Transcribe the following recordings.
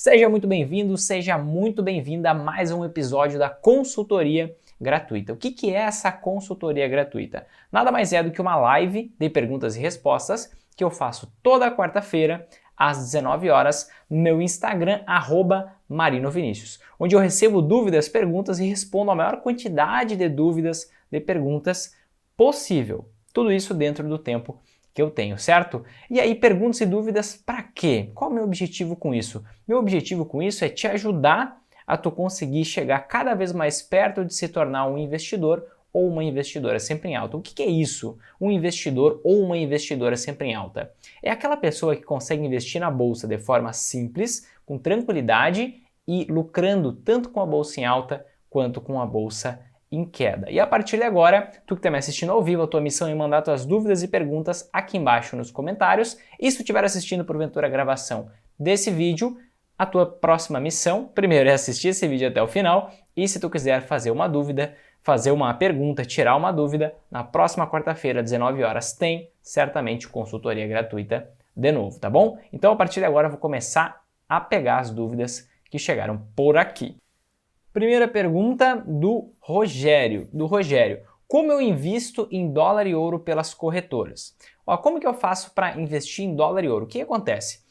Seja muito bem-vindo, seja muito bem-vinda a mais um episódio da consultoria gratuita. O que é essa consultoria gratuita? Nada mais é do que uma live de perguntas e respostas que eu faço toda quarta-feira às 19 horas no meu Instagram, @marinovinicius, onde eu recebo dúvidas, perguntas e respondo a maior quantidade de dúvidas, de perguntas possível. Tudo isso dentro do tempo que eu tenho, certo? E aí, perguntas e dúvidas para quê? Qual é o meu objetivo com isso? Meu objetivo com isso é te ajudar a tu conseguir chegar cada vez mais perto de se tornar um investidor ou uma investidora sempre em alta. O que é isso? Um investidor ou uma investidora sempre em alta? É aquela pessoa que consegue investir na bolsa de forma simples, com tranquilidade e lucrando tanto com a bolsa em alta quanto com a bolsa em queda. E a partir de agora, tu que está me assistindo ao vivo, a tua missão é mandar tuas dúvidas e perguntas aqui embaixo nos comentários. E se tu estiver assistindo porventura a gravação desse vídeo, a tua próxima missão, primeiro, é assistir esse vídeo até o final. E se tu quiser fazer uma dúvida, fazer uma pergunta, tirar uma dúvida, na próxima quarta-feira, 19 horas, tem certamente consultoria gratuita de novo, tá bom? Então, a partir de agora, eu vou começar a pegar as dúvidas que chegaram por aqui. Primeira pergunta do Rogério. Como eu invisto em dólar e ouro pelas corretoras? Como que eu faço para investir em dólar e ouro? O que acontece?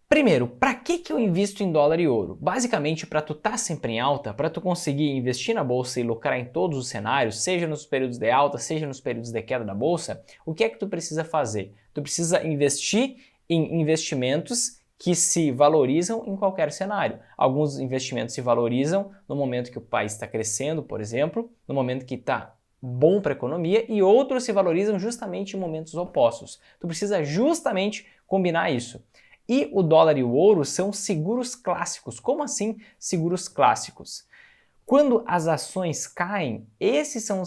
Primeiro, para que eu invisto em dólar e ouro? Basicamente, para tu estar sempre em alta, para tu conseguir investir na bolsa e lucrar em todos os cenários, seja nos períodos de alta, seja nos períodos de queda da bolsa, o que é que tu precisa fazer? Tu precisa investir em investimentos que se valorizam em qualquer cenário. Alguns investimentos se valorizam no momento que o país está crescendo, por exemplo, no momento que está bom para a economia, e outros se valorizam justamente em momentos opostos. Tu precisa justamente combinar isso. E o dólar e o ouro são seguros clássicos. Como assim seguros clássicos? Quando as ações caem, esses são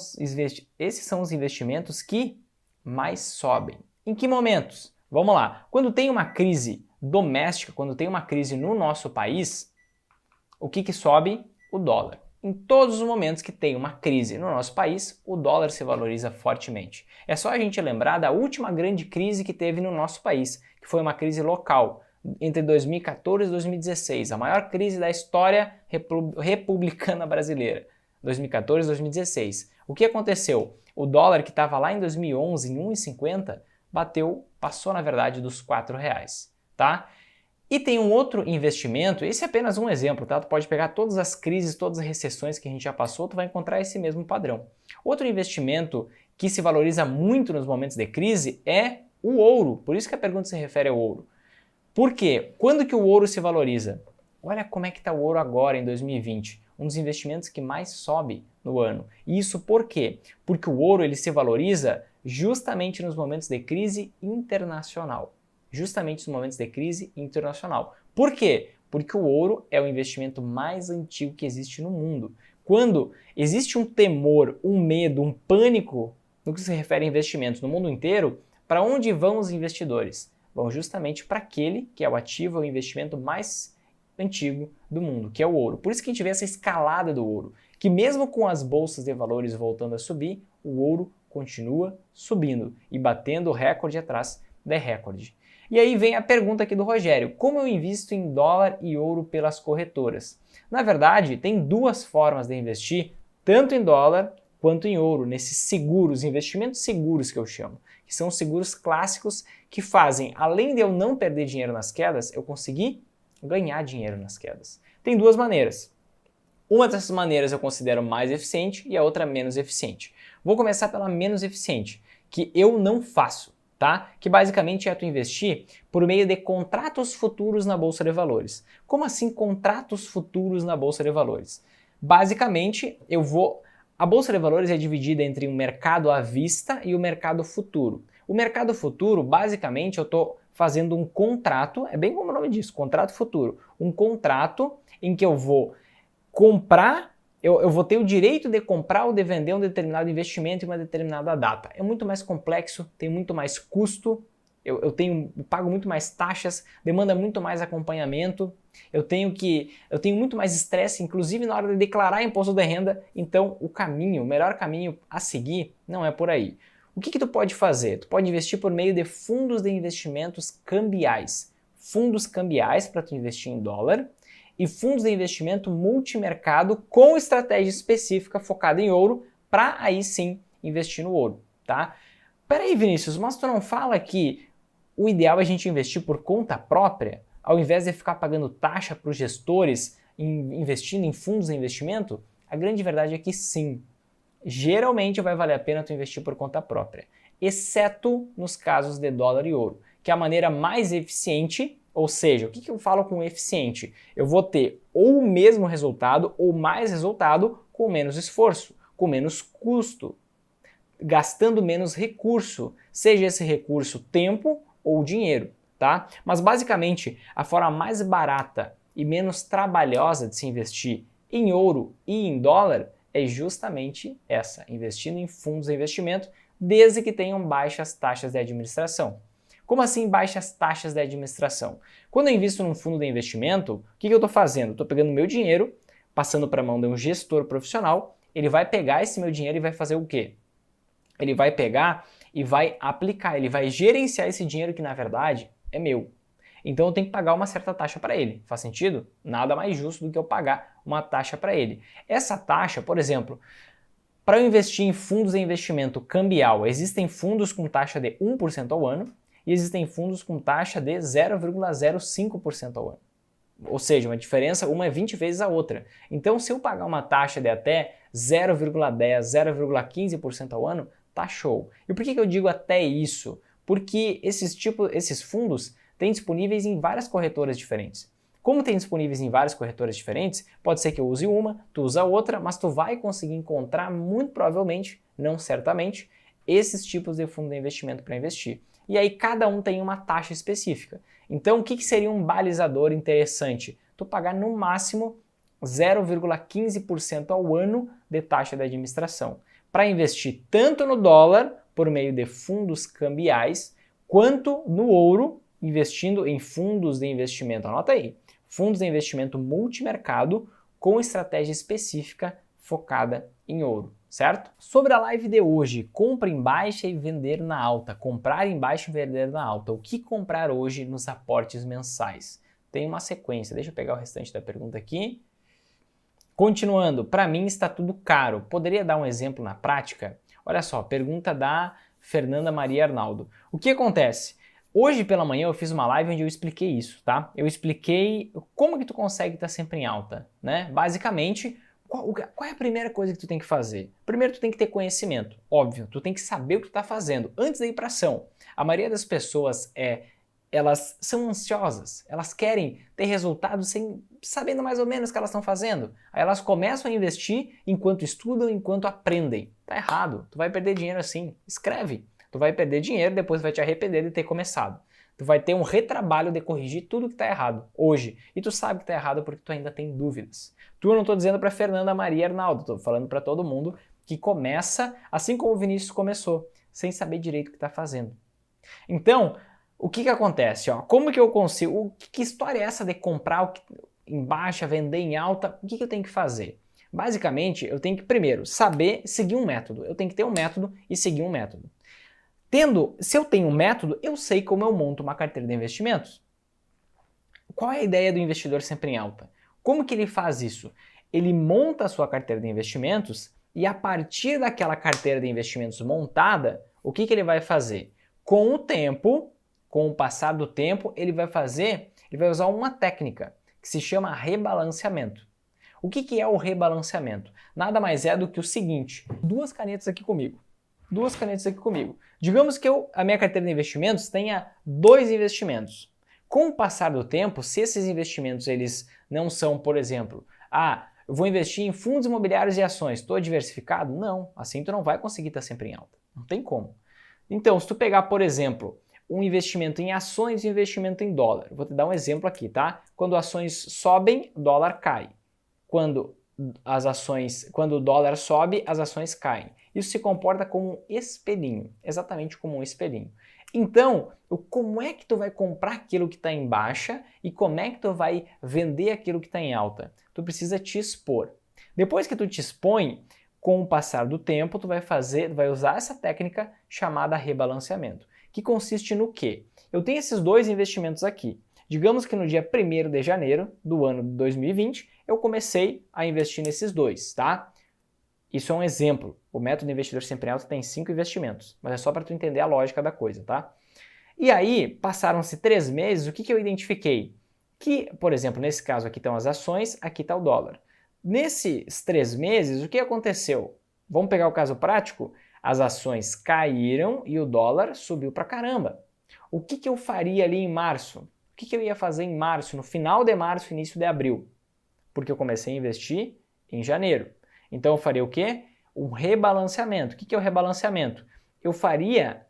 os investimentos que mais sobem. Em que momentos? Vamos lá. Quando tem uma crise doméstica, quando tem uma crise no nosso país, o que sobe? O dólar. Em todos os momentos que tem uma crise no nosso país, o dólar se valoriza fortemente. É só a gente lembrar da última grande crise que teve no nosso país, que foi uma crise local, entre 2014 e 2016, a maior crise da história republicana brasileira, 2014 e 2016. O que aconteceu? O dólar, que estava lá em 2011 em 1,50, passou na verdade dos R$4, tá? E tem um outro investimento, esse é apenas um exemplo, tá? Tu pode pegar todas as crises, todas as recessões que a gente já passou, tu vai encontrar esse mesmo padrão. Outro investimento que se valoriza muito nos momentos de crise é o ouro, por isso que a pergunta se refere ao ouro. Por quê? Quando que o ouro se valoriza? Olha como é que está o ouro agora em 2020, um dos investimentos que mais sobe no ano. E isso por quê? Porque o ouro ele se valoriza justamente nos momentos de crise internacional. Justamente nos momentos de crise internacional. Por quê? Porque o ouro é o investimento mais antigo que existe no mundo. Quando existe um temor, um medo, um pânico no que se refere a investimentos no mundo inteiro, para onde vão os investidores? Vão justamente para aquele que é o ativo, o investimento mais antigo do mundo, que é o ouro. Por isso que a gente vê essa escalada do ouro, que mesmo com as bolsas de valores voltando a subir, o ouro continua subindo e batendo recorde atrás de recorde. E aí vem a pergunta aqui do Rogério: como eu invisto em dólar e ouro pelas corretoras? Na verdade, tem duas formas de investir, tanto em dólar quanto em ouro, nesses seguros, investimentos seguros que eu chamo, que são seguros clássicos que fazem, além de eu não perder dinheiro nas quedas, eu conseguir ganhar dinheiro nas quedas. Tem duas maneiras. Uma dessas maneiras eu considero mais eficiente e a outra menos eficiente. Vou começar pela menos eficiente, que eu não faço. Tá? Que basicamente é tu investir por meio de contratos futuros na Bolsa de Valores. Como assim contratos futuros na Bolsa de Valores? Basicamente, a Bolsa de Valores é dividida entre um mercado à vista e o mercado futuro. O mercado futuro, basicamente, eu estou fazendo um contrato, é bem como o nome diz, contrato futuro. Um contrato em que eu vou comprar, eu vou ter o direito de comprar ou de vender um determinado investimento em uma determinada data. É muito mais complexo, tem muito mais custo, eu pago muito mais taxas, demanda muito mais acompanhamento, eu tenho muito mais estresse, inclusive na hora de declarar imposto de renda. Então o melhor caminho a seguir não é por aí. O que tu pode fazer? Tu pode investir por meio de fundos de investimentos cambiais. fundos cambiais para tu investir em dólar e fundos de investimento multimercado com estratégia específica focada em ouro para aí sim investir no ouro, tá? Peraí, Vinícius, mas tu não fala que o ideal é a gente investir por conta própria, ao invés de ficar pagando taxa para os gestores investindo em fundos de investimento? A grande verdade é que sim. Geralmente vai valer a pena tu investir por conta própria, exceto nos casos de dólar e ouro, que é a maneira mais eficiente, ou seja, o que eu falo com eficiente? Eu vou ter ou o mesmo resultado ou mais resultado com menos esforço, com menos custo, gastando menos recurso, seja esse recurso tempo ou dinheiro, tá? Mas basicamente a forma mais barata e menos trabalhosa de se investir em ouro e em dólar é justamente essa, investindo em fundos de investimento, desde que tenham baixas taxas de administração. Como assim baixas taxas de administração? Quando eu invisto num fundo de investimento, o que eu estou fazendo? Estou pegando meu dinheiro, passando para a mão de um gestor profissional, ele vai pegar esse meu dinheiro e vai fazer o quê? Ele vai pegar e vai aplicar, ele vai gerenciar esse dinheiro que na verdade é meu. Então eu tenho que pagar uma certa taxa para ele. Faz sentido? Nada mais justo do que eu pagar uma taxa para ele. Essa taxa, por exemplo, para eu investir em fundos de investimento cambial, existem fundos com taxa de 1% ao ano e existem fundos com taxa de 0,05% ao ano. Ou seja, uma diferença, uma é 20 vezes a outra. Então, se eu pagar uma taxa de até 0,10%, 0,15% ao ano, tá show. E por que eu digo até isso? Porque esses fundos têm disponíveis em várias corretoras diferentes. Como tem disponíveis em várias corretoras diferentes, pode ser que eu use uma, tu usa outra, mas tu vai conseguir encontrar muito provavelmente, não certamente, esses tipos de fundo de investimento para investir. E aí cada um tem uma taxa específica. Então o que seria um balizador interessante? Tu pagar no máximo 0,15% ao ano de taxa de administração, para investir tanto no dólar, por meio de fundos cambiais, quanto no ouro, investindo em fundos de investimento. Anota aí, fundos de investimento multimercado com estratégia específica focada em ouro, certo? Sobre a live de hoje, compra em baixa e vender na alta, comprar em baixa e vender na alta. O que comprar hoje nos aportes mensais? Tem uma sequência, deixa eu pegar o restante da pergunta aqui. Continuando, para mim está tudo caro. Poderia dar um exemplo na prática? Olha só, pergunta da Fernanda Maria Arnaldo. O que acontece? Hoje pela manhã eu fiz uma live onde eu expliquei isso, tá? Eu expliquei como que tu consegue estar sempre em alta, né? Basicamente, qual é a primeira coisa que tu tem que fazer? Primeiro tu tem que ter conhecimento, óbvio, tu tem que saber o que tu está fazendo antes de ir para ação. A maioria das pessoas elas são ansiosas, elas querem ter resultados sem sabendo mais ou menos o que elas estão fazendo. Aí elas começam a investir enquanto estudam, enquanto aprendem. Tá errado, tu vai perder dinheiro assim. Escreve, tu vai perder dinheiro, depois vai te arrepender de ter começado. Tu vai ter um retrabalho de corrigir tudo que tá errado hoje. E tu sabe que tá errado porque tu ainda tem dúvidas. Eu não tô dizendo para Fernanda Maria Arnaldo, tô falando para todo mundo que começa assim como o Vinícius começou, sem saber direito o que tá fazendo. Então, o que acontece? Como que eu consigo? Que história é essa de comprar em baixa, vender em alta? O que eu tenho que fazer? Basicamente, eu tenho que primeiro saber seguir um método. Eu tenho que ter um método e seguir um método. Se eu tenho um método, eu sei como eu monto uma carteira de investimentos. Qual é a ideia do investidor sempre em alta? Como que ele faz isso? Ele monta a sua carteira de investimentos e a partir daquela carteira de investimentos montada, o que ele vai fazer? Com o tempo, com o passar do tempo, ele vai usar uma técnica que se chama rebalanceamento. O que é o rebalanceamento? Nada mais é do que o seguinte, duas canetas aqui comigo. Digamos que a minha carteira de investimentos tenha 2 investimentos. Com o passar do tempo, se esses investimentos eles não são, por exemplo, eu vou investir em fundos imobiliários e ações, estou diversificado? Não, assim tu não vai conseguir estar sempre em alta. Não tem como. Então, se tu pegar, por exemplo, um investimento em ações e um investimento em dólar. Vou te dar um exemplo aqui, tá? Quando ações sobem, dólar cai. Quando o dólar sobe, as ações caem. Isso se comporta como um espelhinho, exatamente como um espelhinho. Então, como é que tu vai comprar aquilo que está em baixa e como é que tu vai vender aquilo que está em alta? Tu precisa te expor. Depois que tu te expõe, com o passar do tempo, tu vai usar essa técnica chamada rebalanceamento, que consiste no quê? Eu tenho esses 2 investimentos aqui. Digamos que no dia 1º de janeiro do ano de 2020, eu comecei a investir nesses dois, tá? Isso é um exemplo. O método investidor sempre em alta tem 5 investimentos, mas é só para tu entender a lógica da coisa, tá? E aí, passaram-se 3 meses, o que eu identifiquei? Que, por exemplo, nesse caso aqui estão as ações, aqui está o dólar. Nesses 3 meses, o que aconteceu? Vamos pegar o caso prático? As ações caíram e o dólar subiu pra caramba. O que eu faria ali em março? O que eu ia fazer em março, no final de março, início de abril? Porque eu comecei a investir em janeiro. Então eu faria o quê? Um rebalanceamento. O que é o rebalanceamento? Eu faria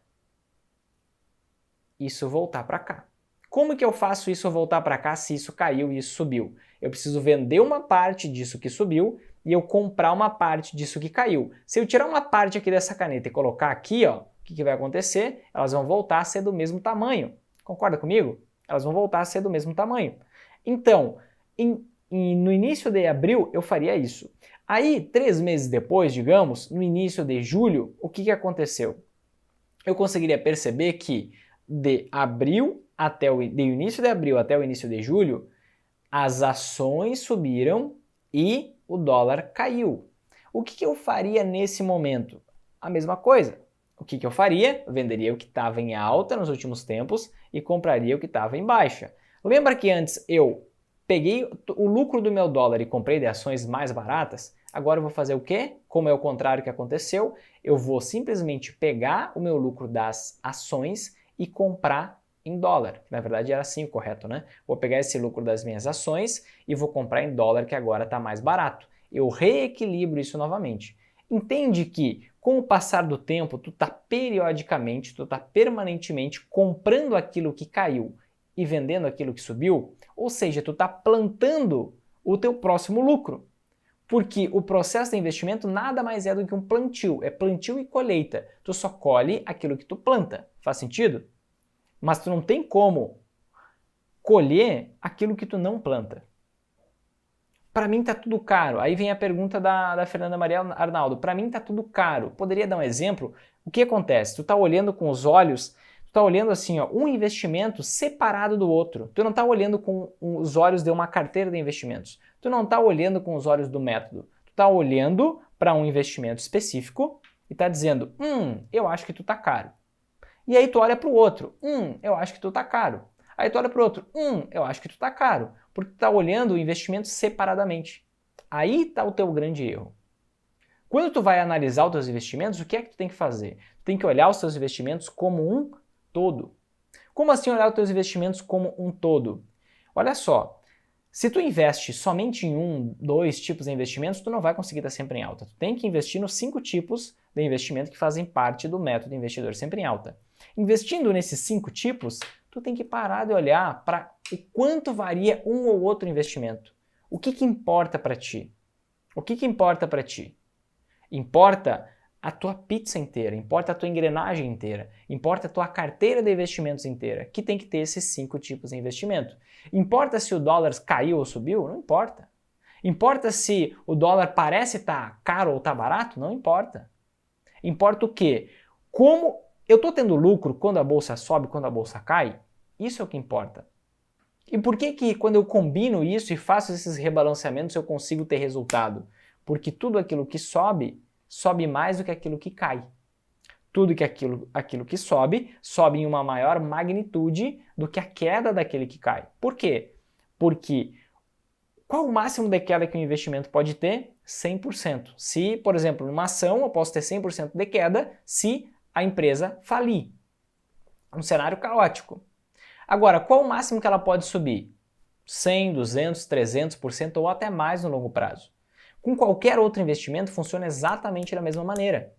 isso voltar para cá. Como que eu faço isso voltar para cá se isso caiu e isso subiu? Eu preciso vender uma parte disso que subiu e eu comprar uma parte disso que caiu. Se eu tirar uma parte aqui dessa caneta e colocar aqui, ó, o que vai acontecer? Elas vão voltar a ser do mesmo tamanho. Concorda comigo? Elas vão voltar a ser do mesmo tamanho. Então, no início de abril, eu faria isso. Aí, 3 meses depois, digamos, no início de julho, o que aconteceu? Eu conseguiria perceber que de início de abril até o início de julho, as ações subiram e o dólar caiu. O que eu faria nesse momento? A mesma coisa. O que eu faria? Eu venderia o que estava em alta nos últimos tempos e compraria o que estava em baixa. Lembra que antes eu peguei o lucro do meu dólar e comprei de ações mais baratas? Agora eu vou fazer o quê? Como é o contrário que aconteceu, eu vou simplesmente pegar o meu lucro das ações e comprar em dólar. Na verdade era assim o correto, né? Vou pegar esse lucro das minhas ações e vou comprar em dólar, que agora está mais barato. Eu reequilibro isso novamente. Entende que com o passar do tempo, tu está periodicamente, tu está permanentemente comprando aquilo que caiu e vendendo aquilo que subiu? Ou seja, tu está plantando o teu próximo lucro. Porque o processo de investimento nada mais é do que um plantio, é plantio e colheita. Tu só colhe aquilo que tu planta. Faz sentido? Mas tu não tem como colher aquilo que tu não planta. Para mim tá tudo caro. Aí vem a pergunta da Fernanda Maria Arnaldo. Para mim tá tudo caro. Poderia dar um exemplo? O que acontece? Tu tá olhando com os olhos, tu tá olhando assim, ó, um investimento separado do outro. Tu não tá olhando com os olhos de uma carteira de investimentos. Tu não tá olhando com os olhos do método. Tu tá olhando para um investimento específico e tá dizendo, eu acho que tu tá caro. E aí tu olha para o outro, eu acho que tu tá caro. Aí tu olha para o outro, eu acho que tu tá caro. Porque tu tá olhando o investimento separadamente. Aí está o teu grande erro. Quando tu vai analisar os teus investimentos, o que é que tu tem que fazer? Tu tem que olhar os teus investimentos como um todo. Como assim olhar os teus investimentos como um todo? Olha só, se tu investe somente em 2 tipos de investimentos, tu não vai conseguir estar sempre em alta. Tu tem que investir nos 5 tipos de investimento que fazem parte do método investidor sempre em alta. Investindo nesses 5 tipos, tu tem que parar de olhar para o quanto varia um ou outro investimento. O que importa para ti? O que importa para ti? Importa a tua pizza inteira, importa a tua engrenagem inteira, importa a tua carteira de investimentos inteira, que tem que ter esses 5 tipos de investimento. Importa se o dólar caiu ou subiu? Não importa. Importa se o dólar parece estar caro ou está barato? Não importa. Importa o quê? Como eu estou tendo lucro quando a bolsa sobe, quando a bolsa cai? Isso é o que importa. E por que quando eu combino isso e faço esses rebalanceamentos eu consigo ter resultado? Porque tudo aquilo que sobe, sobe mais do que aquilo que cai. Tudo que aquilo que sobe, sobe em uma maior magnitude do que a queda daquele que cai. Por quê? Porque qual o máximo de queda que um investimento pode ter? 100%. Se, por exemplo, numa ação eu posso ter 100% de queda se a empresa falir. Um cenário caótico. Agora, qual o máximo que ela pode subir? 100, 200, 300% ou até mais no longo prazo. Com qualquer outro investimento funciona exatamente da mesma maneira.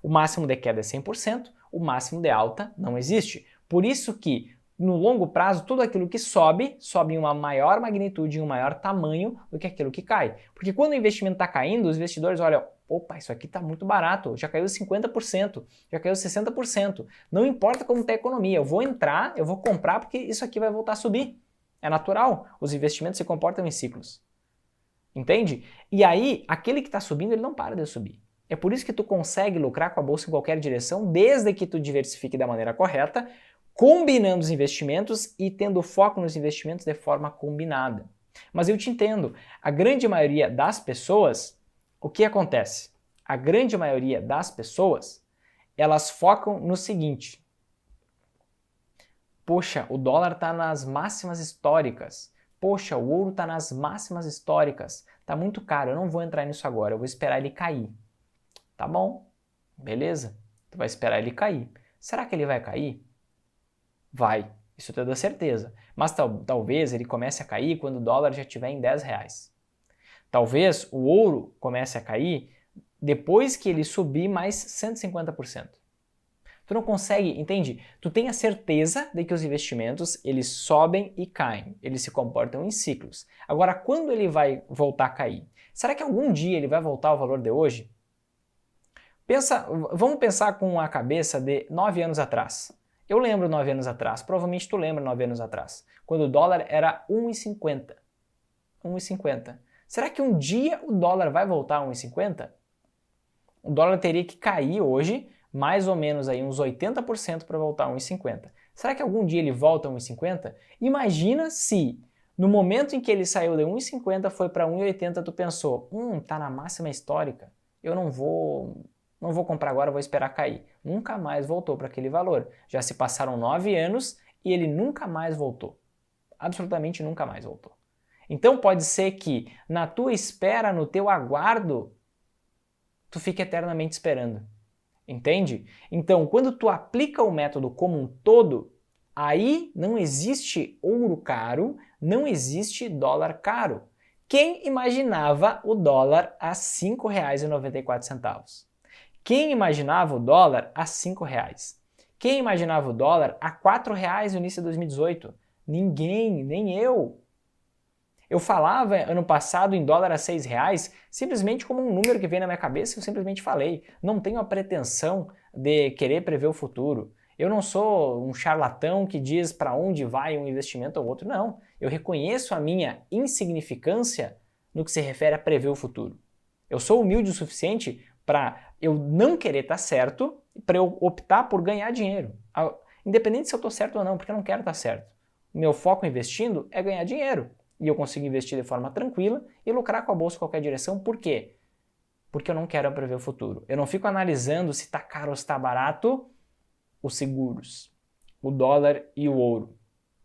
O máximo de queda é 100%, o máximo de alta não existe. Por isso que, no longo prazo, tudo aquilo que sobe, sobe em uma maior magnitude, em um maior tamanho do que aquilo que cai. Porque quando o investimento está caindo, os investidores olham, opa, isso aqui está muito barato, já caiu 50%, já caiu 60%. Não importa como está a economia, eu vou entrar, eu vou comprar porque isso aqui vai voltar a subir. É natural, os investimentos se comportam em ciclos. Entende? E aí, aquele que está subindo, ele não para de subir. É por isso que tu consegue lucrar com a bolsa em qualquer direção, desde que tu diversifique da maneira correta, combinando os investimentos e tendo foco nos investimentos de forma combinada. Mas eu te entendo, a grande maioria das pessoas, o que acontece? A grande maioria das pessoas, elas focam no seguinte: poxa, o dólar está nas máximas históricas. Poxa, o ouro está nas máximas históricas. Está muito caro, eu não vou entrar nisso agora, eu vou esperar ele cair. Tá bom, beleza. Tu vai esperar ele cair. Será que ele vai cair? Vai, isso eu tenho certeza. Mas talvez ele comece a cair quando o dólar já estiver em 10 reais. Talvez o ouro comece a cair depois que ele subir mais 150%. Tu não consegue, entende? Tu tem a certeza de que os investimentos, eles sobem e caem, eles se comportam em ciclos. Agora, quando ele vai voltar a cair? Será que algum dia ele vai voltar ao valor de hoje? Vamos pensar com a cabeça de 9 anos atrás. Eu lembro 9 anos atrás, provavelmente tu lembra 9 anos atrás, quando o dólar era 1,50. 1,50. Será que um dia o dólar vai voltar a 1,50? O dólar teria que cair hoje, mais ou menos aí uns 80% para voltar a 1,50. Será que algum dia ele volta a 1,50? Imagina se no momento em que ele saiu de 1,50 foi para 1,80, tu pensou, tá na máxima histórica, eu não vou comprar agora, vou esperar cair. Nunca mais voltou para aquele valor. Já se passaram 9 anos e ele nunca mais voltou. Absolutamente nunca mais voltou. Então pode ser que na tua espera, no teu aguardo, tu fique eternamente esperando. Entende? Então, quando tu aplica o método como um todo, aí não existe ouro caro, não existe dólar caro. Quem imaginava o dólar a R$ 5,94? Quem imaginava o dólar a R$ 5,00? Quem imaginava o dólar a R$ 4,00 no início de 2018? Ninguém, nem eu. Eu falava ano passado em dólar a R$ 6,00 simplesmente como um número que veio na minha cabeça e eu simplesmente falei. Não tenho a pretensão de querer prever o futuro. Eu não sou um charlatão que diz para onde vai um investimento ou outro, não. Eu reconheço a minha insignificância no que se refere a prever o futuro. Eu sou humilde o suficiente para eu não querer estar certo, para eu optar por ganhar dinheiro. Independente se eu estou certo ou não, porque eu não quero estar certo. O meu foco investindo é ganhar dinheiro. E eu consigo investir de forma tranquila e lucrar com a bolsa em qualquer direção. Por quê? Porque eu não quero prever o futuro. Eu não fico analisando se está caro ou se está barato os seguros, o dólar e o ouro.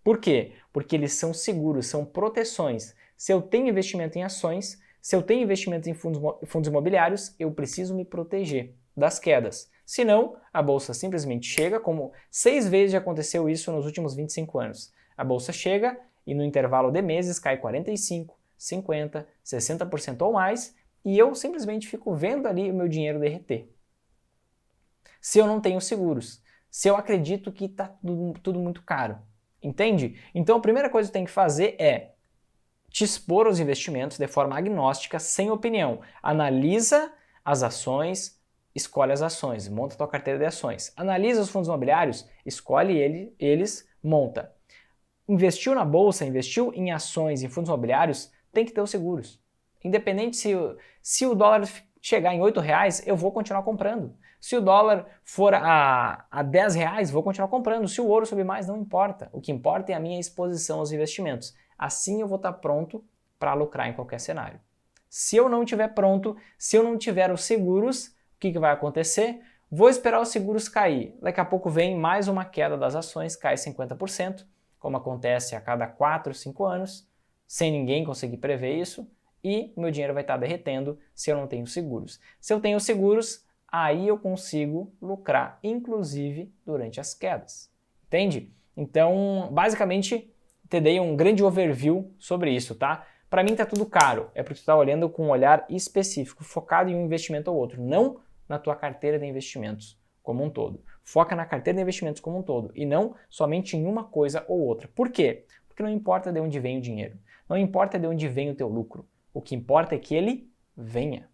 Por quê? Porque eles são seguros, são proteções. Se eu tenho investimento em ações, se eu tenho investimento em fundos imobiliários, eu preciso me proteger das quedas. Senão, a bolsa simplesmente chega, como 6 vezes já aconteceu isso nos últimos 25 anos. A bolsa chega e no intervalo de meses cai 45%, 50%, 60% ou mais e eu simplesmente fico vendo ali o meu dinheiro derreter. Se eu não tenho seguros, se eu acredito que está tudo muito caro, entende? Então a primeira coisa que tu tem que fazer é te expor aos investimentos de forma agnóstica, sem opinião. Analisa as ações, escolhe as ações, monta a tua carteira de ações. Analisa os fundos imobiliários, escolhe eles, monta. Investiu na bolsa, investiu em ações, em fundos imobiliários, tem que ter os seguros. Independente se o dólar chegar em R$8, eu vou continuar comprando. Se o dólar for a R$10, vou continuar comprando. Se o ouro subir mais, não importa. O que importa é a minha exposição aos investimentos. Assim eu vou estar pronto para lucrar em qualquer cenário. Se eu não estiver pronto, se eu não tiver os seguros, o que vai acontecer? Vou esperar os seguros cair. Daqui a pouco vem mais uma queda das ações, cai 50%, como acontece a cada 4, 5 anos, sem ninguém conseguir prever isso, e meu dinheiro vai estar derretendo se eu não tenho seguros. Se eu tenho seguros, aí eu consigo lucrar, inclusive durante as quedas. Entende? Então, basicamente, te dei um grande overview sobre isso, tá? Para mim tá tudo caro, é porque tu tá olhando com um olhar específico, focado em um investimento ou outro, não na tua carteira de investimentos como um todo. Foca na carteira de investimentos como um todo e não somente em uma coisa ou outra. Por quê? Porque não importa de onde vem o dinheiro, não importa de onde vem o teu lucro, o que importa é que ele venha.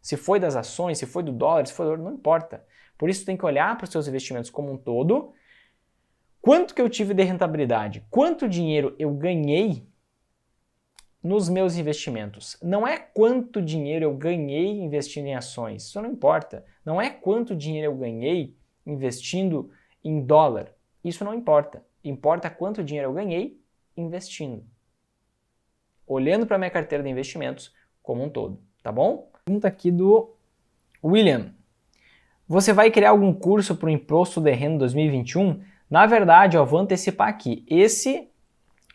Se foi das ações, se foi do dólar, se foi do ouro, não importa. Por isso tu tem que olhar para os seus investimentos como um todo. Quanto que eu tive de rentabilidade? Quanto dinheiro eu ganhei nos meus investimentos? Não é quanto dinheiro eu ganhei investindo em ações, isso não importa. Não é quanto dinheiro eu ganhei investindo em dólar. Isso não importa. Importa quanto dinheiro eu ganhei investindo. Olhando para a minha carteira de investimentos como um todo, tá bom? Pergunta aqui do William. Você vai criar algum curso para o Imposto de Renda 2021? Na verdade, eu vou antecipar aqui.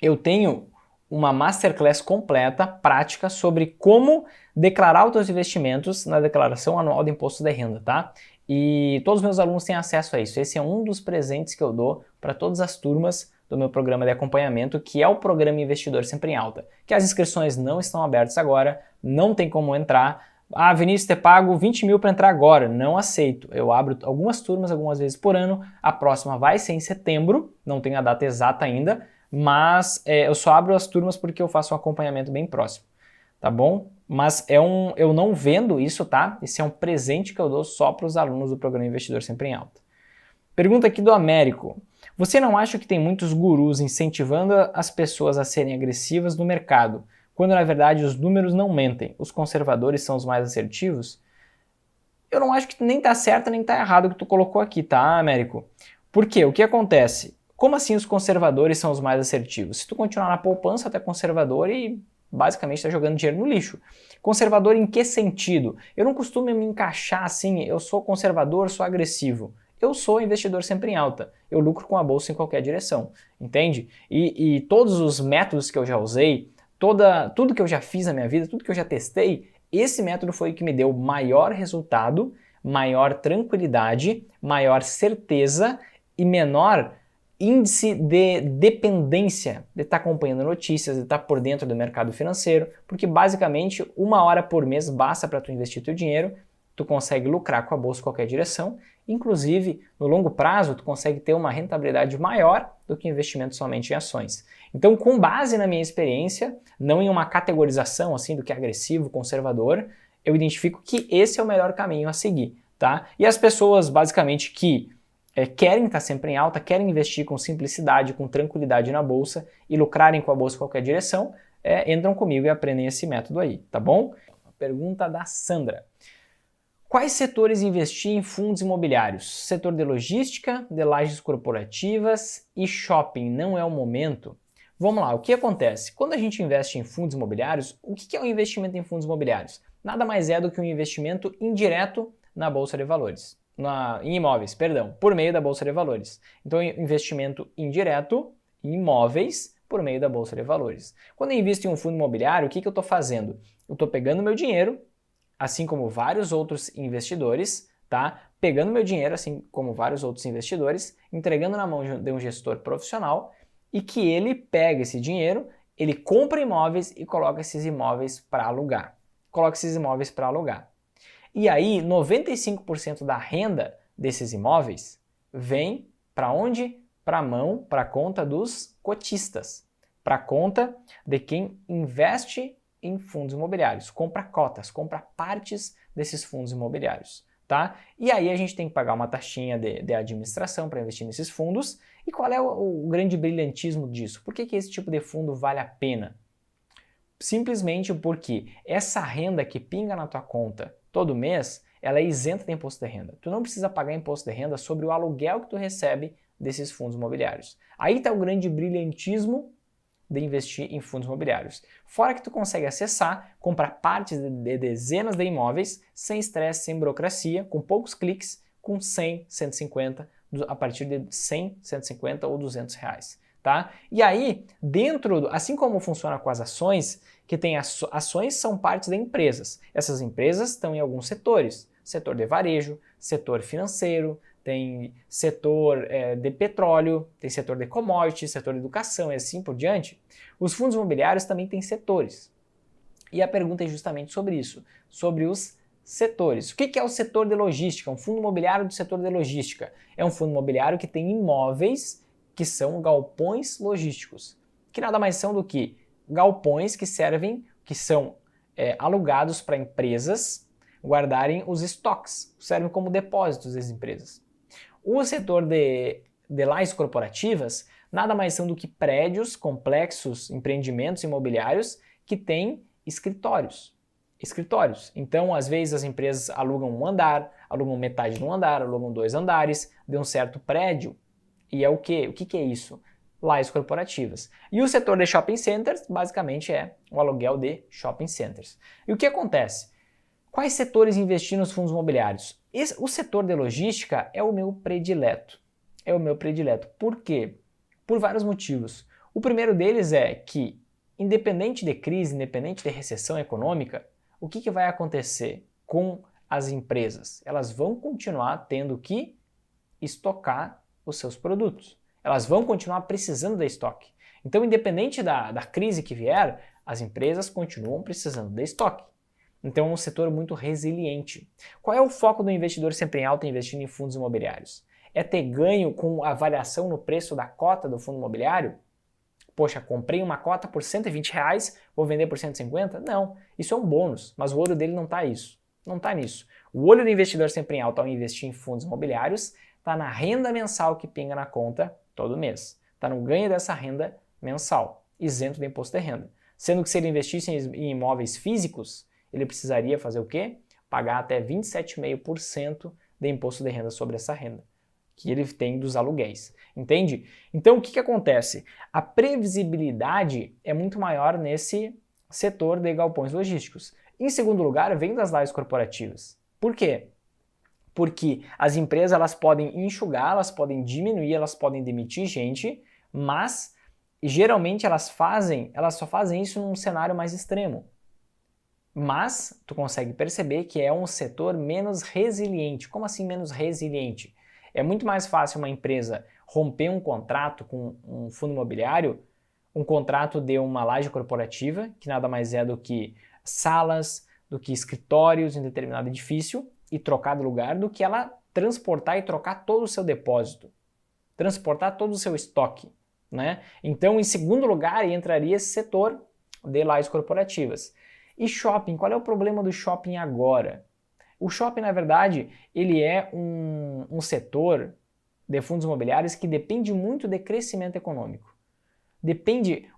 Eu tenho uma masterclass completa, prática, sobre como declarar os seus investimentos na declaração anual do Imposto de Renda, tá? E todos os meus alunos têm acesso a isso. Esse é um dos presentes que eu dou para todas as turmas do meu programa de acompanhamento, que é o Programa Investidor Sempre em Alta, que as inscrições não estão abertas agora, não tem como entrar. Ah, Vinícius, te pago 20 mil para entrar agora. Não aceito. Eu abro algumas turmas, algumas vezes por ano. A próxima vai ser em setembro, não tenho a data exata ainda, mas eu só abro as turmas porque eu faço um acompanhamento bem próximo, tá bom? Mas eu não vendo isso, tá? Esse é um presente que eu dou só para os alunos do Programa Investidor Sempre em Alta. Pergunta aqui do Américo. Você não acha que tem muitos gurus incentivando as pessoas a serem agressivas no mercado, quando na verdade os números não mentem? Os conservadores são os mais assertivos? Eu não acho que nem tá certo nem tá errado o que tu colocou aqui, tá, Américo? Por quê? O que acontece? Como assim os conservadores são os mais assertivos? Se tu continuar na poupança, tu é conservador e basicamente está jogando dinheiro no lixo. Conservador em que sentido? Eu não costumo me encaixar assim, eu sou conservador, sou agressivo. Eu sou investidor sempre em alta. Eu lucro com a bolsa em qualquer direção, entende? E todos os métodos que eu já usei, tudo que eu já fiz na minha vida, tudo que eu já testei, esse método foi o que me deu maior resultado, maior tranquilidade, maior certeza e menor índice de dependência de estar acompanhando notícias, de estar por dentro do mercado financeiro, porque basicamente 1 hora por mês basta para tu investir teu dinheiro, tu consegue lucrar com a bolsa em qualquer direção, inclusive no longo prazo tu consegue ter uma rentabilidade maior do que investimento somente em ações. Então, com base na minha experiência, não em uma categorização assim do que é agressivo, conservador, eu identifico que esse é o melhor caminho a seguir, tá? E as pessoas basicamente que querem estar sempre em alta, querem investir com simplicidade, com tranquilidade na bolsa e lucrarem com a bolsa em qualquer direção, entram comigo e aprendem esse método aí, tá bom? Pergunta da Sandra. Quais setores investir em fundos imobiliários? Setor de logística, de lajes corporativas e shopping não é o momento? Vamos lá, o que acontece? Quando a gente investe em fundos imobiliários, o que é um investimento em fundos imobiliários? Nada mais é do que um investimento indireto na Bolsa de Valores. Em imóveis, perdão, por meio da Bolsa de Valores. Então, investimento indireto em imóveis por meio da Bolsa de Valores. Quando eu invisto em um fundo imobiliário, o que eu estou fazendo? Eu estou pegando meu dinheiro, assim como vários outros investidores, tá? Pegando meu dinheiro, assim como vários outros investidores, entregando na mão de um gestor profissional e que ele pega esse dinheiro, ele compra imóveis e coloca esses imóveis para alugar. E aí, 95% da renda desses imóveis vem para onde? Para a mão, para a conta dos cotistas, para a conta de quem investe em fundos imobiliários, compra cotas, compra partes desses fundos imobiliários, tá? E aí a gente tem que pagar uma taxinha de administração para investir nesses fundos. E qual é o grande brilhantismo disso? Por que esse tipo de fundo vale a pena? Simplesmente porque essa renda que pinga na tua conta todo mês, ela é isenta de imposto de renda. Tu não precisa pagar imposto de renda sobre o aluguel que tu recebe desses fundos imobiliários. Aí está o grande brilhantismo de investir em fundos imobiliários. Fora que tu consegue acessar, comprar partes de dezenas de imóveis sem estresse, sem burocracia, com poucos cliques, com 100, 150, a partir de 100, 150 ou 200 reais. Tá? E aí, assim como funciona com as ações, que tem ações são partes de empresas. Essas empresas estão em alguns setores, setor de varejo, setor financeiro, tem setor de petróleo, tem setor de commodities, setor de educação e assim por diante. Os fundos imobiliários também têm setores. E a pergunta é justamente sobre isso, sobre os setores. O que é o setor de logística? Um fundo imobiliário do setor de logística. É um fundo imobiliário que tem imóveis que são galpões logísticos, que nada mais são do que galpões que são alugados para empresas guardarem os estoques, servem como depósitos das empresas. O setor de lajes corporativas nada mais são do que prédios, complexos, empreendimentos imobiliários que têm escritórios. Então, às vezes, as empresas alugam um andar, alugam metade de um andar, alugam 2 andares de um certo prédio E é o quê? O que que é isso? Lajes corporativas. E o setor de shopping centers, basicamente, é o aluguel de shopping centers. E o que acontece? Quais setores investir nos fundos imobiliários? O setor de logística é o meu predileto. É o meu predileto. Por quê? Por vários motivos. O primeiro deles é que, independente de crise, independente de recessão econômica, o que vai acontecer com as empresas? Elas vão continuar tendo que estocar os seus produtos. Elas vão continuar precisando de estoque. Então, independente da crise que vier, as empresas continuam precisando de estoque. Então, é um setor muito resiliente. Qual é o foco do investidor sempre em alta investindo em fundos imobiliários? É ter ganho com a variação no preço da cota do fundo imobiliário? Poxa, comprei uma cota por R$120, vou vender por 150? Não, isso é um bônus, mas o olho dele não está isso. Não está nisso. O olho do investidor sempre em alta ao investir em fundos imobiliários está na renda mensal que pinga na conta todo mês. Está no ganho dessa renda mensal, isento do imposto de renda. Sendo que se ele investisse em imóveis físicos, ele precisaria fazer o quê? Pagar até 27,5% de imposto de renda sobre essa renda que ele tem dos aluguéis, entende? Então o que acontece? A previsibilidade é muito maior nesse setor de galpões logísticos. Em segundo lugar, vem das lajes corporativas. Por quê? Porque as empresas elas podem enxugar, elas podem diminuir, elas podem demitir gente, mas geralmente elas só fazem isso num cenário mais extremo. Mas tu consegue perceber que é um setor menos resiliente. Como assim menos resiliente? É muito mais fácil uma empresa romper um contrato com um fundo imobiliário, um contrato de uma laje corporativa, que nada mais é do que salas, do que escritórios em determinado edifício, e trocar de lugar, do que ela transportar e trocar todo o seu depósito, transportar todo o seu estoque, né? Então, em segundo lugar, entraria esse setor de lajes corporativas. E shopping, qual é o problema do shopping agora? O shopping, na verdade, ele é um setor de fundos imobiliários que depende muito de crescimento econômico.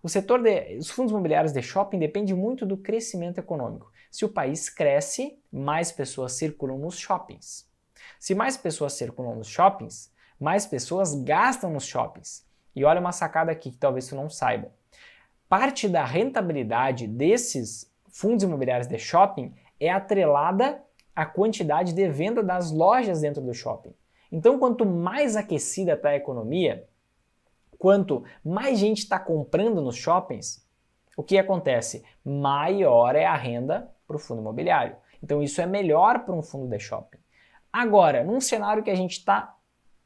Os fundos imobiliários de shopping depende muito do crescimento econômico. Se o país cresce, mais pessoas circulam nos shoppings. Se mais pessoas circulam nos shoppings, mais pessoas gastam nos shoppings. E olha uma sacada aqui que talvez tu não saiba. Parte da rentabilidade desses fundos imobiliários de shopping é atrelada à quantidade de venda das lojas dentro do shopping. Então, quanto mais aquecida está a economia, quanto mais gente está comprando nos shoppings, o que acontece? Maior é a renda para o fundo imobiliário. Então, isso é melhor para um fundo de shopping. Agora, num cenário que a gente está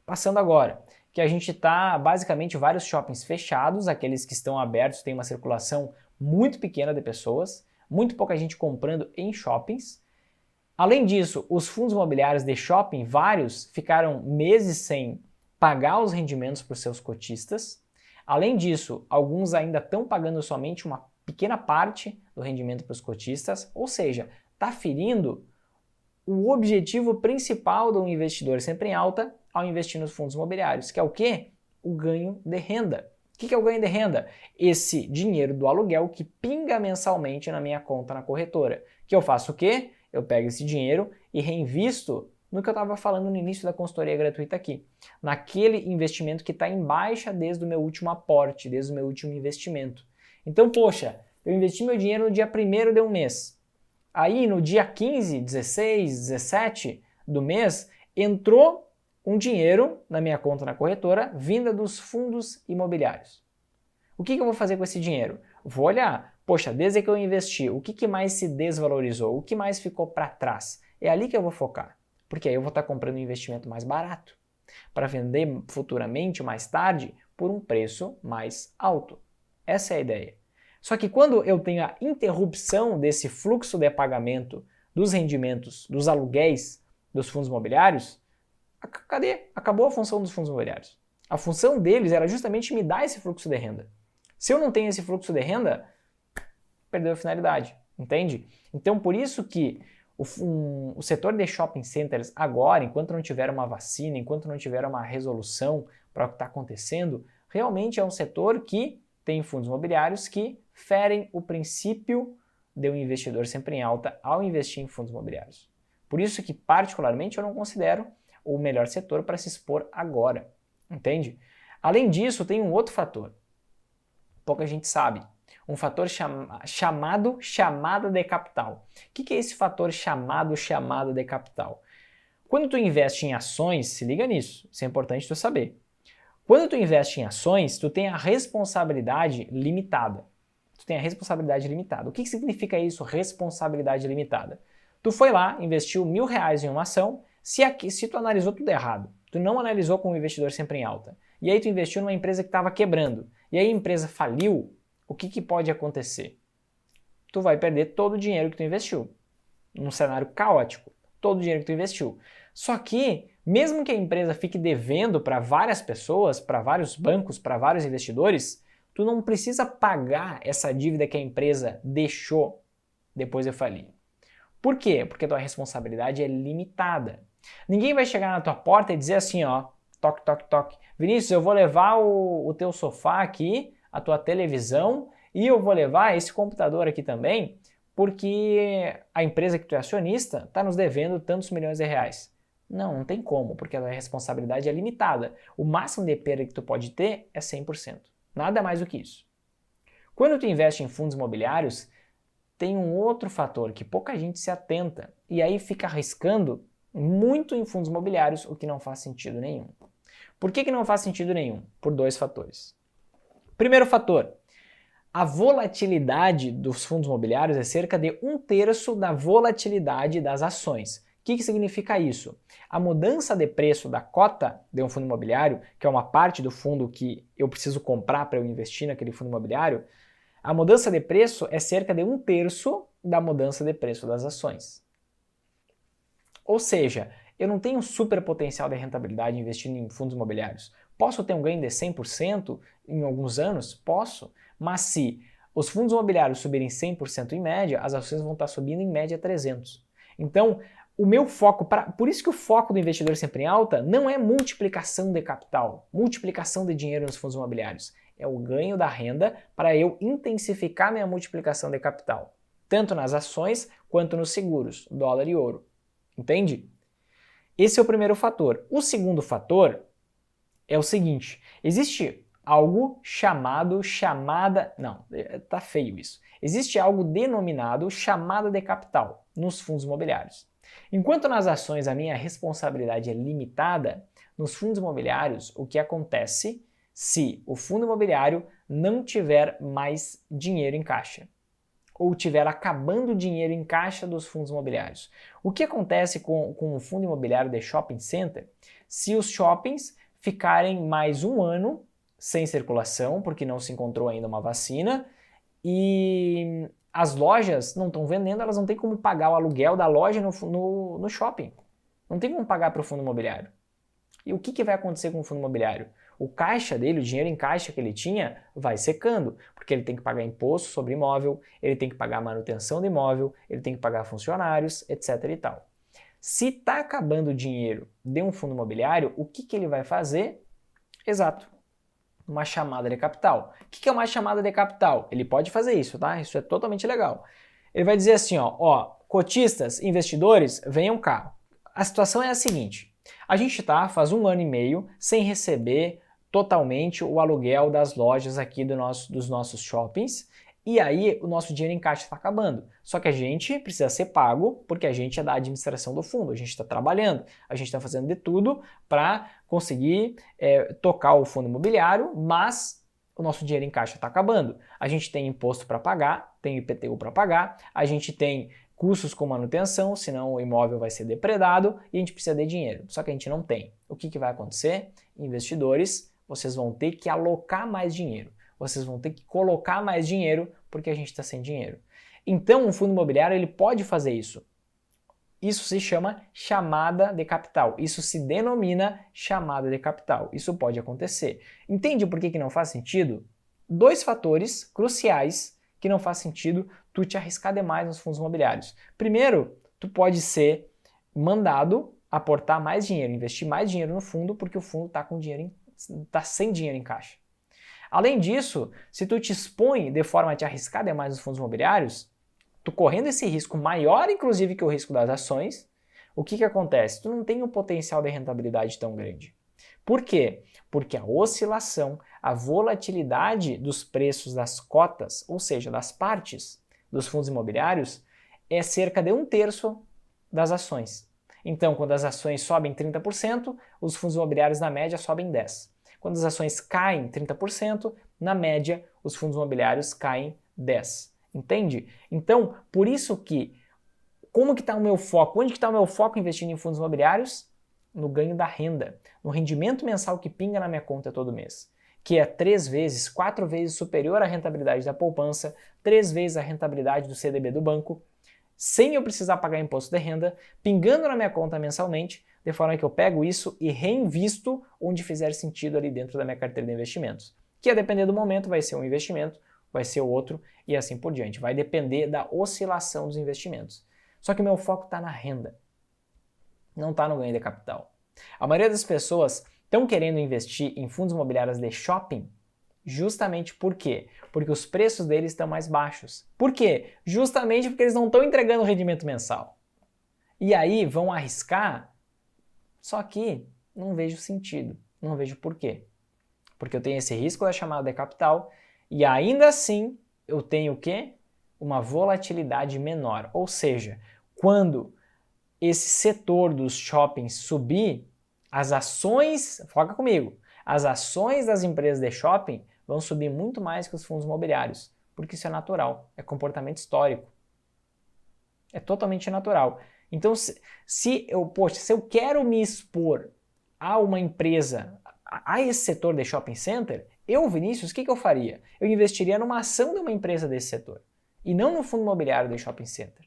passando agora, que a gente está basicamente vários shoppings fechados, aqueles que estão abertos têm uma circulação muito pequena de pessoas, muito pouca gente comprando em shoppings. Além disso, os fundos imobiliários de shopping, vários, ficaram meses sem pagar os rendimentos para os seus cotistas. Além disso, alguns ainda estão pagando somente uma pequena parte do rendimento para os cotistas, ou seja, está ferindo o objetivo principal do investidor sempre em alta ao investir nos fundos imobiliários, que é o quê? O ganho de renda. O que é o ganho de renda? Esse dinheiro do aluguel que pinga mensalmente na minha conta na corretora. Que eu faço o quê? Eu pego esse dinheiro e reinvisto no que eu estava falando no início da consultoria gratuita aqui. Naquele investimento que está em baixa desde o meu último aporte, desde o meu último investimento. Então, poxa, eu investi meu dinheiro no dia 1º de um mês. Aí, no dia 15, 16, 17 do mês, entrou um dinheiro na minha conta na corretora vinda dos fundos imobiliários. O que eu vou fazer com esse dinheiro? Vou olhar, poxa, desde que eu investi, o que mais se desvalorizou? O que mais ficou para trás? É ali que eu vou focar, porque aí eu vou estar comprando um investimento mais barato, para vender futuramente, mais tarde, por um preço mais alto. Essa é a ideia. Só que quando eu tenho a interrupção desse fluxo de pagamento dos rendimentos, dos aluguéis dos fundos imobiliários, cadê? Acabou a função dos fundos imobiliários. A função deles era justamente me dar esse fluxo de renda. Se eu não tenho esse fluxo de renda, perdeu a finalidade, entende? Então, por isso que o setor de shopping centers agora, enquanto não tiver uma vacina, enquanto não tiver uma resolução para o que está acontecendo, realmente é um setor que tem fundos imobiliários que ferem o princípio de um investidor sempre em alta ao investir em fundos imobiliários. Por isso que, particularmente, eu não considero o melhor setor para se expor agora, entende? Além disso, tem um outro fator, pouca gente sabe, um fator chamado chamada de capital. O que é esse fator chamado chamada de capital? Quando tu investe em ações, se liga nisso, isso é importante tu saber. Quando tu investe em ações, tu tem a responsabilidade limitada. Tu tem a responsabilidade limitada. O que significa isso, responsabilidade limitada? Tu foi lá, investiu R$1.000 em uma ação, se tu analisou tudo errado, tu não analisou como investidor sempre em alta, e aí tu investiu numa empresa que estava quebrando, e aí a empresa faliu, o que pode acontecer? Tu vai perder todo o dinheiro que tu investiu, num cenário caótico, todo o dinheiro que tu investiu. Só que, mesmo que a empresa fique devendo para várias pessoas, para vários bancos, para vários investidores, tu não precisa pagar essa dívida que a empresa deixou depois de falir. Por quê? Porque a tua responsabilidade é limitada. Ninguém vai chegar na tua porta e dizer assim, ó, toque, toque, toque, Vinícius, eu vou levar o teu sofá aqui, a tua televisão, e eu vou levar esse computador aqui também, porque a empresa que tu é acionista está nos devendo tantos milhões de reais. Não tem como, porque a tua responsabilidade é limitada. O máximo de perda que tu pode ter é 100%. Nada mais do que isso. Quando tu investe em fundos imobiliários, tem um outro fator que pouca gente se atenta e aí fica arriscando muito em fundos imobiliários, o que não faz sentido nenhum. Por que não faz sentido nenhum? Por dois fatores. Primeiro fator, a volatilidade dos fundos imobiliários é cerca de 1/3 da volatilidade das ações. O que significa isso? A mudança de preço da cota de um fundo imobiliário, que é uma parte do fundo que eu preciso comprar para eu investir naquele fundo imobiliário, a mudança de preço é cerca de 1/3 da mudança de preço das ações. Ou seja, eu não tenho super potencial de rentabilidade investindo em fundos imobiliários. Posso ter um ganho de 100% em alguns anos? Posso. Mas se os fundos imobiliários subirem 100% em média, as ações vão estar subindo em média 300%. Então, o meu foco, por isso que o foco do investidor sempre em alta não é multiplicação de capital, multiplicação de dinheiro nos fundos imobiliários. É o ganho da renda para eu intensificar minha multiplicação de capital, tanto nas ações quanto nos seguros, dólar e ouro. Entende? Esse é o primeiro fator. O segundo fator é o seguinte, existe algo tá feio isso. Existe algo denominado chamada de capital nos fundos imobiliários. Enquanto nas ações a minha responsabilidade é limitada, nos fundos imobiliários o que acontece se o fundo imobiliário não tiver mais dinheiro em caixa ou tiver acabando o dinheiro em caixa dos fundos imobiliários. O que acontece com o fundo imobiliário de shopping center se os shoppings ficarem mais um ano sem circulação, porque não se encontrou ainda uma vacina, e as lojas não estão vendendo, elas não têm como pagar o aluguel da loja no shopping. Não tem como pagar para o fundo imobiliário. E o que vai acontecer com o fundo imobiliário? O caixa dele, o dinheiro em caixa que ele tinha, vai secando, porque ele tem que pagar imposto sobre imóvel, ele tem que pagar manutenção do imóvel, ele tem que pagar funcionários, etc. e tal. Se está acabando o dinheiro de um fundo imobiliário, o que ele vai fazer? Exato, uma chamada de capital. O que é uma chamada de capital? Ele pode fazer isso, tá? Isso é totalmente legal. Ele vai dizer assim, ó, cotistas, investidores, venham cá. A situação é a seguinte, a gente faz 1 ano e meio sem receber totalmente o aluguel das lojas aqui dos nossos shoppings, e aí o nosso dinheiro em caixa está acabando. Só que a gente precisa ser pago porque a gente é da administração do fundo, a gente está trabalhando, a gente está fazendo de tudo para conseguir tocar o fundo imobiliário, mas o nosso dinheiro em caixa está acabando. A gente tem imposto para pagar, tem IPTU para pagar, a gente tem custos com manutenção, senão o imóvel vai ser depredado e a gente precisa de dinheiro. Só que a gente não tem. O que vai acontecer? Investidores, vocês vão ter que alocar mais dinheiro. Vocês vão ter que colocar mais dinheiro porque a gente está sem dinheiro. Então, um fundo imobiliário ele pode fazer isso. Isso se chama chamada de capital. Isso se denomina chamada de capital. Isso pode acontecer. Entende por que não faz sentido? 2 fatores cruciais que não faz sentido tu te arriscar demais nos fundos imobiliários. Primeiro, tu pode ser mandado aportar mais dinheiro, investir mais dinheiro no fundo porque o fundo está sem dinheiro em caixa. Além disso, se tu te expõe de forma a te arriscar demais nos fundos imobiliários, tu correndo esse risco maior, inclusive, que o risco das ações, o que acontece? Tu não tem um potencial de rentabilidade tão grande. Por quê? Porque a oscilação, a volatilidade dos preços das cotas, ou seja, das partes dos fundos imobiliários, é cerca de 1/3 das ações. Então, quando as ações sobem 30%, os fundos imobiliários na média sobem 10%. Quando as ações caem 30%, na média os fundos imobiliários caem 10%. Entende? Então, por isso que, como que está o meu foco? Onde que está o meu foco investindo em fundos imobiliários? No ganho da renda, no rendimento mensal que pinga na minha conta todo mês, que é 3 vezes, 4 vezes superior à rentabilidade da poupança, 3 vezes a rentabilidade do CDB do banco, sem eu precisar pagar imposto de renda, pingando na minha conta mensalmente, de forma que eu pego isso e reinvisto onde fizer sentido ali dentro da minha carteira de investimentos. Que a depender do momento vai ser um investimento, vai ser outro e assim por diante. Vai depender da oscilação dos investimentos. Só que o meu foco está na renda, não está no ganho de capital. A maioria das pessoas estão querendo investir em fundos imobiliários de shopping justamente por quê? Porque os preços deles estão mais baixos. Por quê? Justamente porque eles não estão entregando rendimento mensal. E aí vão arriscar, só que não vejo sentido, não vejo por quê. Porque eu tenho esse risco da chamada de capital e ainda assim eu tenho o quê? Uma volatilidade menor. Ou seja, quando esse setor dos shoppings subir, as ações, foca comigo, as ações das empresas de shopping vão subir muito mais que os fundos imobiliários, porque isso é natural, é comportamento histórico. É totalmente natural. Então, se eu quero me expor a uma empresa, a esse setor de shopping center, eu, Vinícius, o que eu faria? Eu investiria numa ação de uma empresa desse setor, e não no fundo imobiliário de shopping center.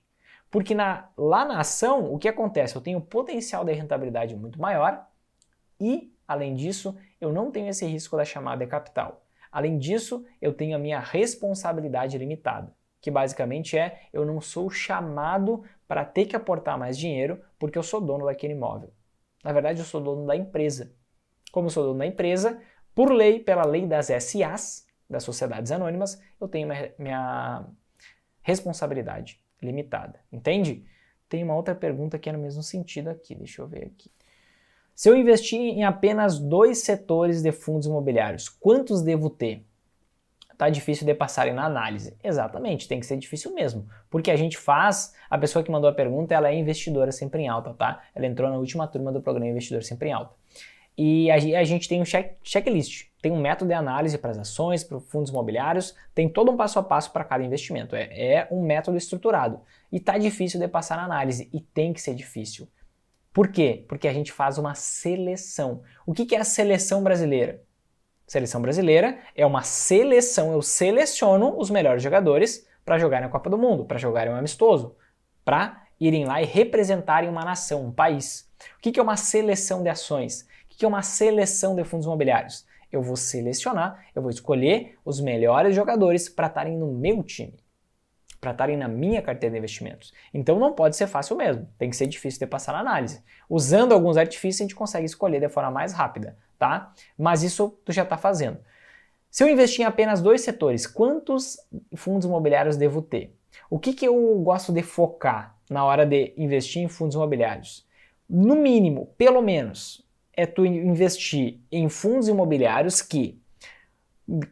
Porque lá na ação, o que acontece? Eu tenho potencial de rentabilidade muito maior e, além disso, eu não tenho esse risco da chamada de capital. Além disso, eu tenho a minha responsabilidade limitada, que basicamente é eu não sou chamado para ter que aportar mais dinheiro porque eu sou dono daquele imóvel. Na verdade, eu sou dono da empresa. Como eu sou dono da empresa, por lei, pela lei das SAs, das Sociedades Anônimas, eu tenho minha responsabilidade limitada. Entende? Tem uma outra pergunta que é no mesmo sentido aqui. Deixa eu ver aqui. Se eu investir em apenas 2 setores de fundos imobiliários, quantos devo ter? Tá difícil de passarem na análise. Exatamente, tem que ser difícil mesmo. Porque a pessoa que mandou a pergunta, ela é investidora sempre em alta, tá? Ela entrou na última turma do programa Investidor Sempre em Alta. E a gente tem um checklist, tem um método de análise para as ações, para os fundos imobiliários, tem todo um passo a passo para cada investimento. É um método estruturado. E tá difícil de passar na análise, e tem que ser difícil. Por quê? Porque a gente faz uma seleção. O que é a seleção brasileira? Seleção brasileira é uma seleção, eu seleciono os melhores jogadores para jogar na Copa do Mundo, para jogarem um amistoso, para irem lá e representarem uma nação, um país. O que é uma seleção de ações? O que é uma seleção de fundos imobiliários? Eu vou selecionar, eu vou escolher os melhores jogadores para estarem no meu time, para estarem na minha carteira de investimentos. Então não pode ser fácil mesmo, tem que ser difícil de passar na análise. Usando alguns artifícios a gente consegue escolher de forma mais rápida, tá? Mas isso tu já está fazendo. Se eu investir em apenas 2 setores, quantos fundos imobiliários devo ter? O que eu gosto de focar na hora de investir em fundos imobiliários? No mínimo, pelo menos, é tu investir em fundos imobiliários que,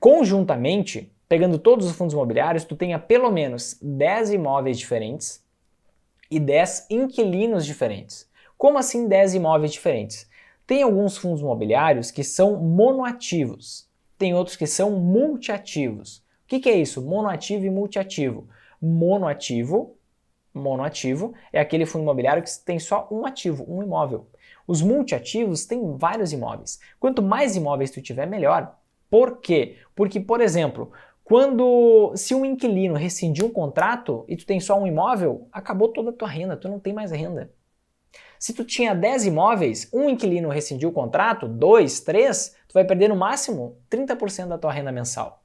conjuntamente, pegando todos os fundos imobiliários, tu tenha pelo menos 10 imóveis diferentes e 10 inquilinos diferentes. Como assim 10 imóveis diferentes? Tem alguns fundos imobiliários que são monoativos, tem outros que são multiativos. O que é isso? Monoativo e multiativo. Monoativo é aquele fundo imobiliário que tem só um ativo, um imóvel. Os multiativos têm vários imóveis. Quanto mais imóveis tu tiver, melhor. Por quê? Porque, por exemplo, se um inquilino rescindir um contrato e tu tem só um imóvel, acabou toda a tua renda, tu não tem mais renda. Se tu tinha 10 imóveis, um inquilino rescindiu o contrato, 2, 3, tu vai perder no máximo 30% da tua renda mensal.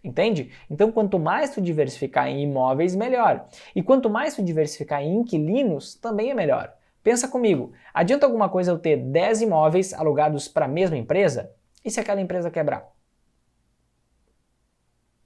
Entende? Então, quanto mais tu diversificar em imóveis, melhor. E quanto mais tu diversificar em inquilinos, também é melhor. Pensa comigo, adianta alguma coisa eu ter 10 imóveis alugados para a mesma empresa? E se aquela empresa quebrar?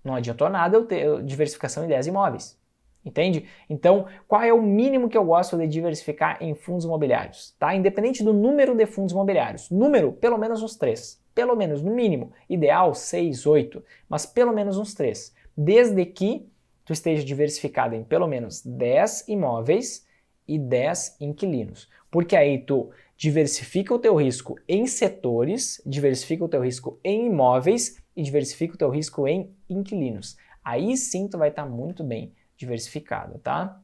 Não adiantou nada eu ter diversificação em 10 imóveis. Entende? Então, qual é o mínimo que eu gosto de diversificar em fundos imobiliários? Tá? Independente do número de fundos imobiliários. Número, pelo menos uns 3. pelo menos, no mínimo, ideal 6, 8, mas pelo menos uns 3. Desde que tu esteja diversificado em pelo menos 10 imóveis e 10 inquilinos. Porque aí tu diversifica o teu risco em setores, diversifica o teu risco em imóveis e diversifica o teu risco em inquilinos. Aí sim tu vai estar muito bem diversificado, tá?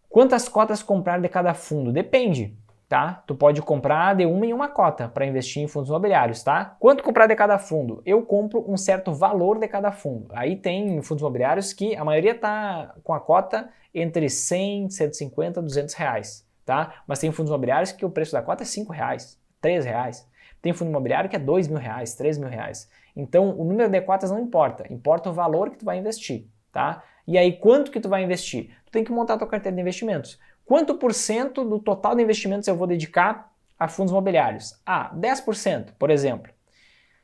Quantas cotas comprar de cada fundo? Depende, tá? Tu pode comprar de uma em uma cota para investir em fundos imobiliários, tá? Quanto comprar de cada fundo? Eu compro um certo valor de cada fundo. Aí tem fundos imobiliários que a maioria tá com a cota entre 100, 150, 200 reais, tá? Mas tem fundos imobiliários que o preço da cota é 5 reais, 3 reais. Tem fundo imobiliário que é 2 mil reais, 3 mil reais. Então o número de cotas não importa, importa o valor que tu vai investir, tá? E aí quanto que tu vai investir? Tu tem que montar a tua carteira de investimentos. Quanto por cento do total de investimentos eu vou dedicar a fundos imobiliários? 10%, por exemplo.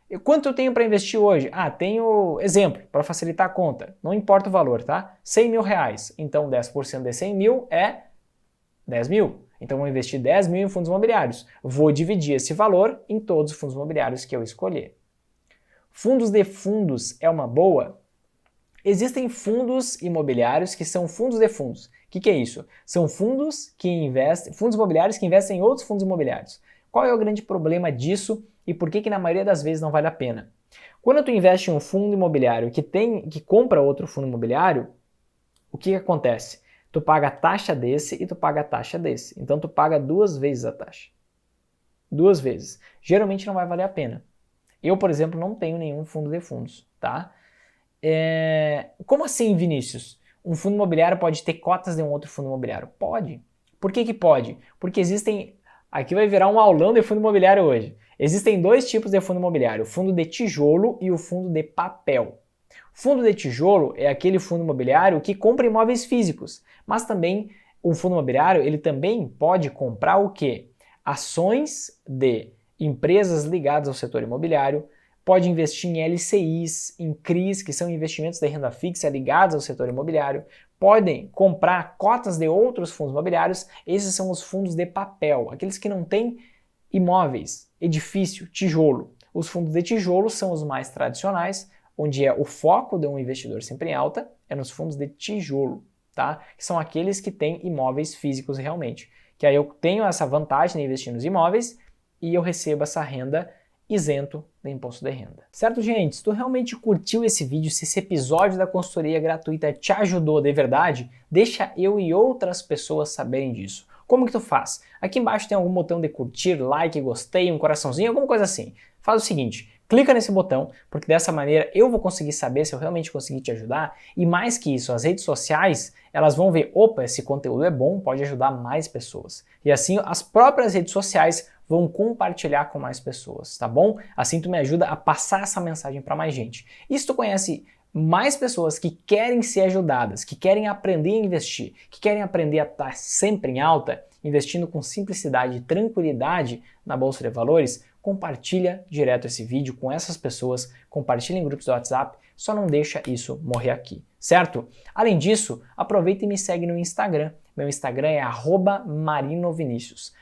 E quanto eu tenho para investir hoje? Tenho, exemplo, para facilitar a conta, não importa o valor, tá? 100 mil reais. Então 10% de 100 mil é 10 mil. Então vou investir 10 mil em fundos imobiliários. Vou dividir esse valor em todos os fundos imobiliários que eu escolher. Fundos de fundos é uma boa? Existem fundos imobiliários que são fundos de fundos. O que é isso? São fundos imobiliários que investem em outros fundos imobiliários. Qual é o grande problema disso e por que na maioria das vezes não vale a pena? Quando tu investe em um fundo imobiliário que compra outro fundo imobiliário, o que acontece? Tu paga a taxa desse e tu paga a taxa desse. Então tu paga 2 vezes a taxa. 2 vezes. Geralmente não vai valer a pena. Eu, por exemplo, não tenho nenhum fundo de fundos, tá? Como assim, Vinícius? Um fundo imobiliário pode ter cotas de um outro fundo imobiliário? Pode. Por que pode? Porque existem... Aqui vai virar um aulão de fundo imobiliário hoje. Existem 2 tipos de fundo imobiliário, o fundo de tijolo e o fundo de papel. O fundo de tijolo é aquele fundo imobiliário que compra imóveis físicos, mas também o fundo imobiliário ele também pode comprar o quê? Ações de empresas ligadas ao setor imobiliário, pode investir em LCIs, em CRIs, que são investimentos de renda fixa ligados ao setor imobiliário, podem comprar cotas de outros fundos imobiliários, esses são os fundos de papel, aqueles que não têm imóveis, edifício, tijolo. Os fundos de tijolo são os mais tradicionais, onde é o foco de um investidor sempre em alta, é nos fundos de tijolo, tá? Que são aqueles que têm imóveis físicos realmente. Que aí eu tenho essa vantagem de investir nos imóveis e eu recebo essa renda isento de imposto de renda. Certo, gente? Se tu realmente curtiu esse vídeo, se esse episódio da consultoria gratuita te ajudou de verdade, deixa eu e outras pessoas saberem disso. Como que tu faz? Aqui embaixo tem algum botão de curtir, like, gostei, um coraçãozinho, alguma coisa assim. Faz o seguinte, clica nesse botão, porque dessa maneira eu vou conseguir saber se eu realmente consegui te ajudar e mais que isso, as redes sociais, elas vão ver, opa, esse conteúdo é bom, pode ajudar mais pessoas. E assim as próprias redes sociais vão compartilhar com mais pessoas, tá bom? Assim tu me ajuda a passar essa mensagem para mais gente. E se tu conhece mais pessoas que querem ser ajudadas, que querem aprender a investir, que querem aprender a estar sempre em alta, investindo com simplicidade e tranquilidade na Bolsa de Valores, compartilha direto esse vídeo com essas pessoas, compartilha em grupos do WhatsApp, só não deixa isso morrer aqui, certo? Além disso, aproveita e me segue no Instagram. Meu Instagram é @marinovinicius,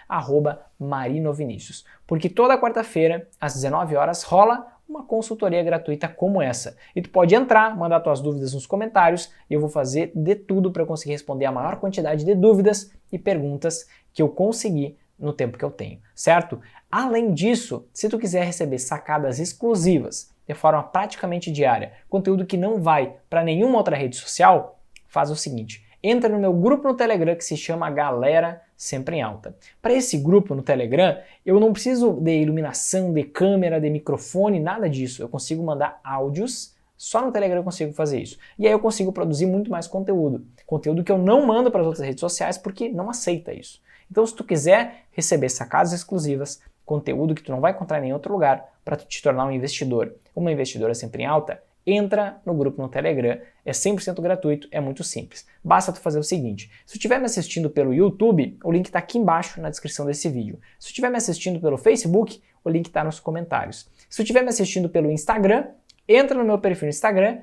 @marinovinicius, porque toda quarta-feira, às 19 horas, rola uma consultoria gratuita como essa. E tu pode entrar, mandar tuas dúvidas nos comentários e eu vou fazer de tudo para conseguir responder a maior quantidade de dúvidas e perguntas que eu conseguir no tempo que eu tenho, certo? Além disso, se tu quiser receber sacadas exclusivas de forma praticamente diária, conteúdo que não vai para nenhuma outra rede social, faz o seguinte, entra no meu grupo no Telegram que se chama Galera Sempre em Alta. Para esse grupo no Telegram, eu não preciso de iluminação, de câmera, de microfone, nada disso. Eu consigo mandar áudios, só no Telegram eu consigo fazer isso. E aí eu consigo produzir muito mais conteúdo. Conteúdo que eu não mando para as outras redes sociais porque não aceita isso. Então se tu quiser receber sacadas exclusivas, conteúdo que tu não vai encontrar em nenhum outro lugar para tu te tornar um investidor, uma investidora sempre em alta, entra no grupo no Telegram, é 100% gratuito, é muito simples. Basta tu fazer o seguinte, se tu estiver me assistindo pelo YouTube, o link está aqui embaixo na descrição desse vídeo. Se tu estiver me assistindo pelo Facebook, o link está nos comentários. Se tu estiver me assistindo pelo Instagram, entra no meu perfil no Instagram,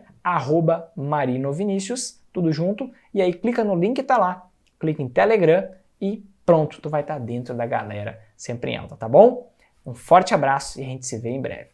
@marinovinicius, tudo junto, e aí clica no link que está lá, clica em Telegram e pronto, tu vai estar dentro da galera sempre em alta, tá bom? Um forte abraço e a gente se vê em breve.